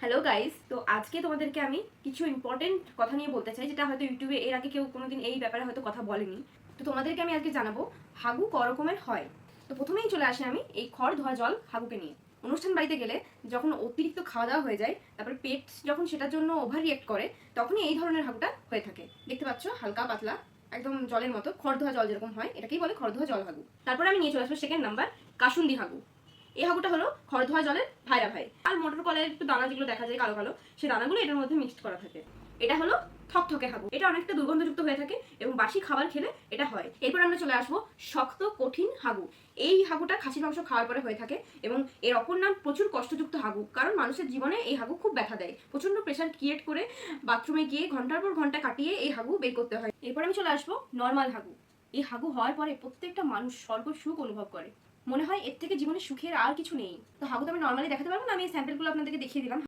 Hello guys, তো আজকে তোমাদেরকে আমি কিছু ইম্পর্টেন্ট কথা নিয়ে বলতে চাই, যেটা হয়তো ইউটিউবে এর আগে কেউ কোনোদিন এই ব্যাপারে হয়তো কথা বলেনি। তো তোমাদেরকে আমি আজকে জানাবো হাগু ক রকমের হয়। তো প্রথমেই চলে আসি আমি এই খড় ধোয়া জল হাগুকে নিয়ে। অনুষ্ঠান বাড়িতে গেলে যখন অতিরিক্ত খাওয়া দাওয়া হয়ে যায়, তারপর পেট যখন সেটার জন্য ওভার রিয়েক্ট করে, তখনই এই ধরনের হাগুটা হয়ে থাকে। দেখতে পাচ্ছ, হালকা পাতলা একদম জলের মতো, খড় ধোয়া জল যেরকম হয় এটাকেই বলে খড় ধোয়া জল হাগু। তারপরে আমি নিয়ে চলে আসবো সেকেন্ড নাম্বার, কাসুন্দি হাগু। এই হাগুটা হলো খড় ধোয়া জলের ভাইরা ভাই। আর মোটর কলের একটু দানা যেগুলো দেখা যায় কালো কালো, সেই দানাগুলো এটার মধ্যে মিক্সড করা থাকে। এটা হলো থকথকে হাগু। এটা অনেকটা দুর্গন্ধযুক্ত হয়ে থাকে এবং বাসি খাবার খেলে এটা হয়। এরপর আমরা চলে আসবো শক্ত কঠিন হাগু। এই হাগুটা খাসির মাংস খাওয়ার পরে হয়ে থাকে এবং এর অপর নাম প্রচুর কষ্টযুক্ত হাগু, কারণ মানুষের জীবনে এই হাগু খুব ব্যথা দেয়। প্রচন্ড প্রেশার ক্রিয়েট করে বাথরুমে গিয়ে ঘন্টার পর ঘন্টা কাটিয়ে এই হাগু বের করতে হয়। এরপর আমি চলে আসবো নর্মাল হাগু। এই হাগু হওয়ার পরে প্রত্যেকটা মানুষ স্বর্গ সুখ অনুভব করে, মনে হয় এর থেকে জীবনে সুখের আর কিছু নেই। তো হাগু তো আমি নর্মালি দেখাতে পারবো না, আমি এই স্যাম্পলগুলো আপনাদেরকে দেখিয়ে দিলাম।